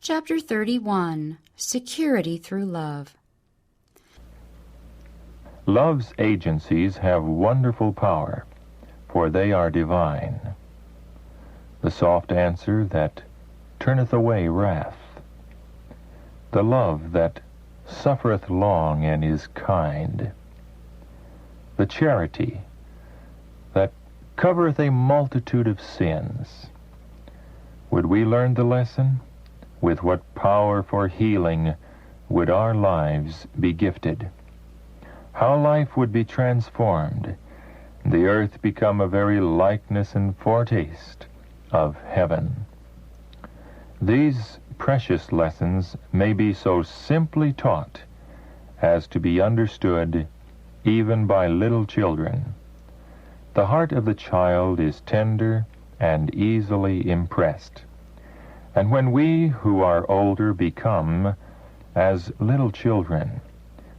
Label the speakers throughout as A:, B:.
A: Chapter 31, Security Through Love.
B: Love's agencies have wonderful power, for they are divine. The soft answer that turneth away wrath, the love that suffereth long and is kind, the charity that covereth a multitude of sins. Would we learn the lesson? With what power for healing would our lives be gifted? How life would be transformed, the earth become a very likeness and foretaste of heaven. These precious lessons may be so simply taught as to be understood even by little children. The heart of the child is tender and easily impressed. And when we who are older become as little children,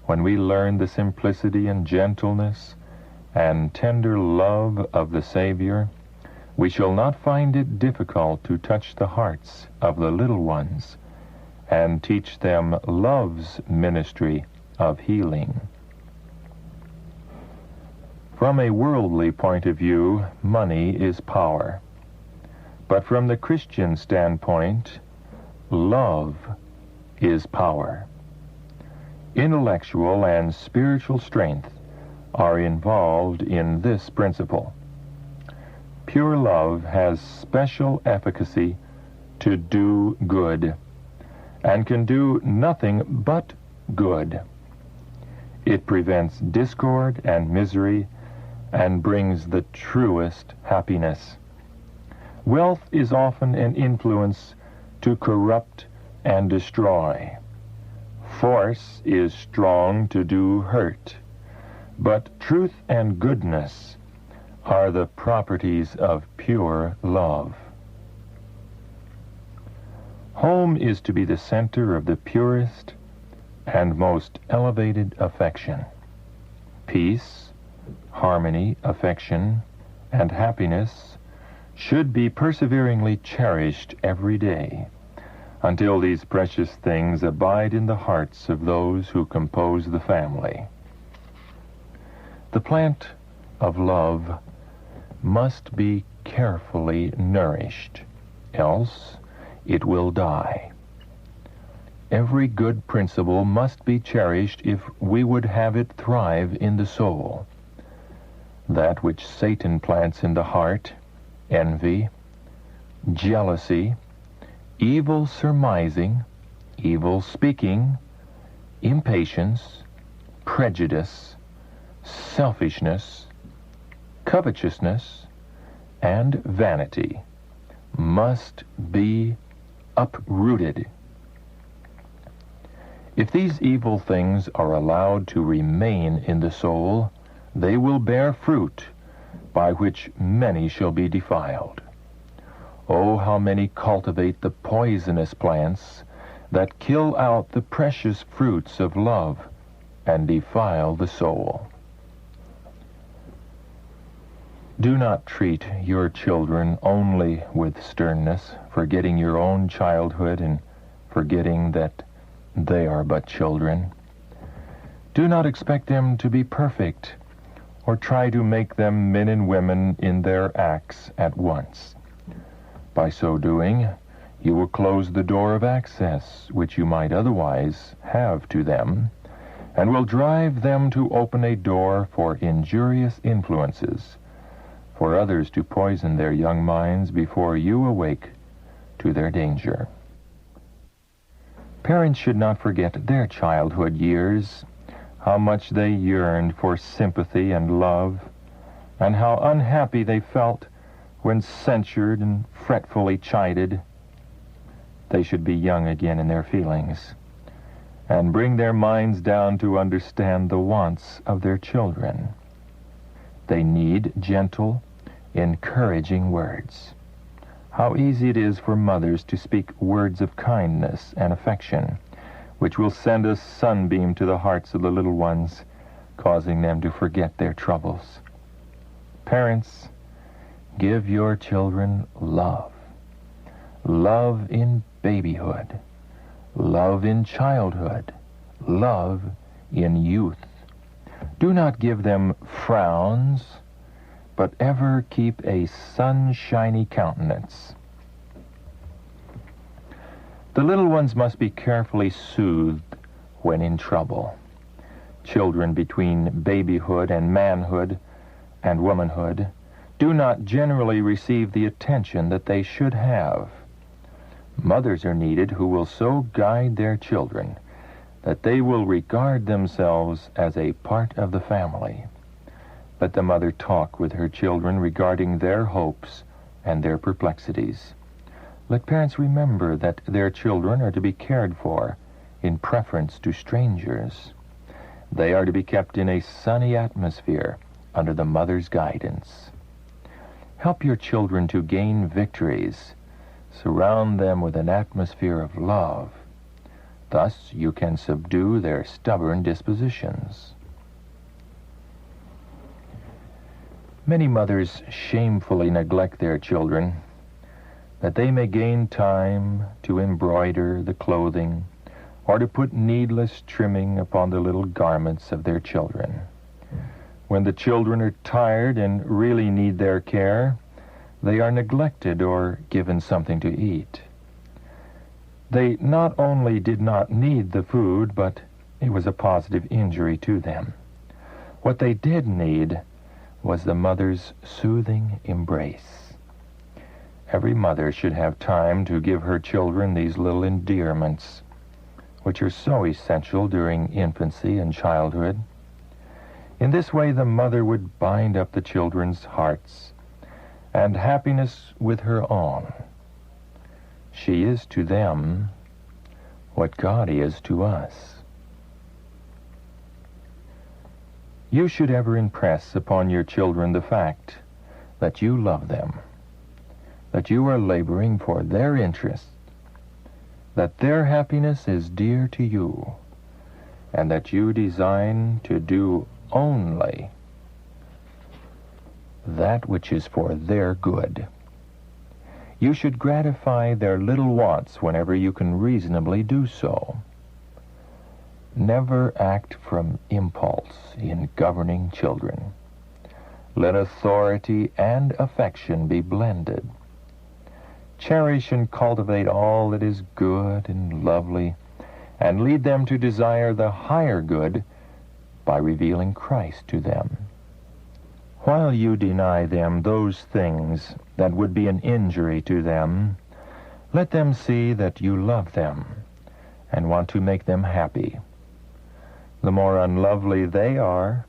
B: when we learn the simplicity and gentleness and tender love of the Savior, we shall not find it difficult to touch the hearts of the little ones and teach them love's ministry of healing. From a worldly point of view, money is power. But from the Christian standpoint, love is power. Intellectual and spiritual strength are involved in this principle. Pure love has special efficacy to do good, and can do nothing but good. It prevents discord and misery, and brings the truest happiness. Wealth is often an influence to corrupt and destroy. Force is strong to do hurt, but truth and goodness are the properties of pure love. Home is to be the center of the purest and most elevated affection. Peace, harmony, affection, and happiness should be perseveringly cherished every day, until these precious things abide in the hearts of those who compose the family. The plant of love must be carefully nourished, else it will die. Every good principle must be cherished if we would have it thrive in the soul. That which Satan plants in the heart, envy, jealousy, evil surmising, evil speaking, impatience, prejudice, selfishness, covetousness, and vanity must be uprooted. If these evil things are allowed to remain in the soul, they will bear fruit, by which many shall be defiled. Oh, how many cultivate the poisonous plants that kill out the precious fruits of love and defile the soul. Do not treat your children only with sternness, forgetting your own childhood and forgetting that they are but children. Do not expect them to be perfect, or try to make them men and women in their acts at once. By so doing, you will close the door of access which you might otherwise have to them, and will drive them to open a door for injurious influences, for others to poison their young minds before you awake to their danger. Parents should not forget their childhood years, how much they yearned for sympathy and love, and how unhappy they felt when censured and fretfully chided. They should be young again in their feelings, and bring their minds down to understand the wants of their children. They need gentle, encouraging words. How easy it is for mothers to speak words of kindness and affection, which will send a sunbeam to the hearts of the little ones, causing them to forget their troubles. Parents, give your children love. Love in babyhood, love in childhood, love in youth. Do not give them frowns, but ever keep a sunshiny countenance. The little ones must be carefully soothed when in trouble. Children between babyhood and manhood and womanhood do not generally receive the attention that they should have. Mothers are needed who will so guide their children that they will regard themselves as a part of the family. Let the mother talk with her children regarding their hopes and their perplexities. Let parents remember that their children are to be cared for in preference to strangers. They are to be kept in a sunny atmosphere under the mother's guidance. Help your children to gain victories. Surround them with an atmosphere of love. Thus you can subdue their stubborn dispositions. Many mothers shamefully neglect their children, that they may gain time to embroider the clothing or to put needless trimming upon the little garments of their children. When the children are tired and really need their care, they are neglected or given something to eat. They not only did not need the food, but it was a positive injury to them. What they did need was the mother's soothing embrace. Every mother should have time to give her children these little endearments, which are so essential during infancy and childhood. In this way, the mother would bind up the children's hearts and happiness with her own. She is to them what God is to us. You should ever impress upon your children the fact that you love them, that you are laboring for their interest, that their happiness is dear to you, and that you design to do only that which is for their good. You should gratify their little wants whenever you can reasonably do so. Never act from impulse in governing children. Let authority and affection be blended. Cherish and cultivate all that is good and lovely, and lead them to desire the higher good by revealing Christ to them. While you deny them those things that would be an injury to them, let them see that you love them and want to make them happy. The more unlovely they are,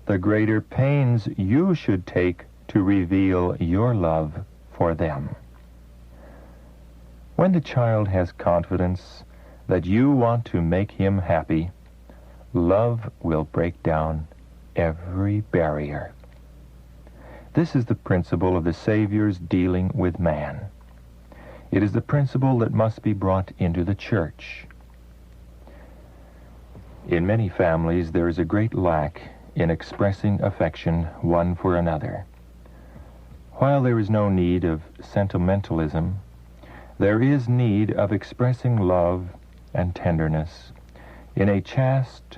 B: the greater pains you should take to reveal your love for them. When the child has confidence that you want to make him happy, love will break down every barrier. This is the principle of the Savior's dealing with man. It is the principle that must be brought into the church. In many families, there is a great lack in expressing affection one for another. While there is no need of sentimentalism, there is need of expressing love and tenderness in a chaste,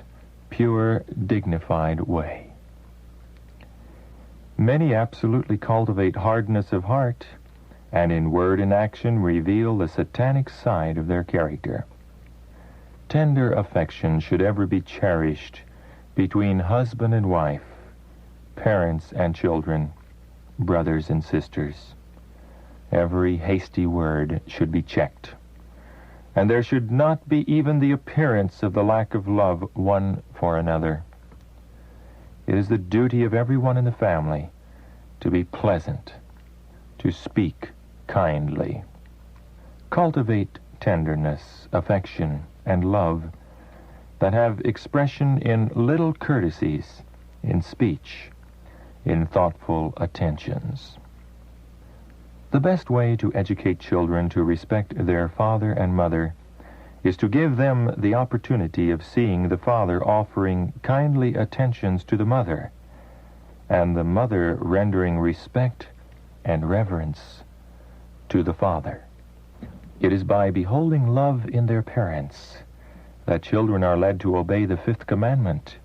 B: pure, dignified way. Many absolutely cultivate hardness of heart, and in word and action reveal the satanic side of their character. Tender affection should ever be cherished between husband and wife, parents and children, brothers and sisters. Every hasty word should be checked, and there should not be even the appearance of the lack of love one for another. It is the duty of everyone in the family to be pleasant, to speak kindly. Cultivate tenderness, affection, and love that have expression in little courtesies, in speech, in thoughtful attentions. The best way to educate children to respect their father and mother is to give them the opportunity of seeing the father offering kindly attentions to the mother, and the mother rendering respect and reverence to the father. It is by beholding love in their parents that children are led to obey the fifth commandment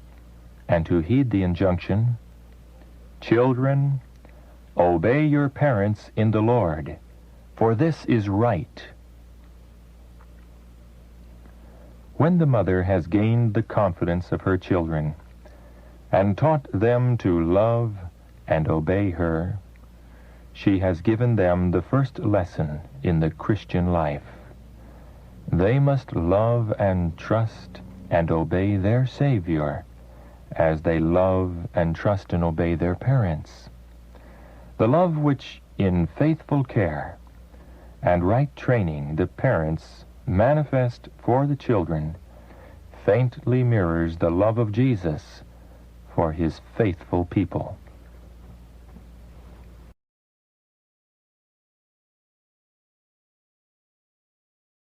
B: and to heed the injunction, "Children, obey your parents in the Lord, for this is right." When the mother has gained the confidence of her children and taught them to love and obey her, she has given them the first lesson in the Christian life. They must love and trust and obey their Savior as they love and trust and obey their parents. The love which, in faithful care and right training, the parents manifest for the children faintly mirrors the love of Jesus for his faithful people.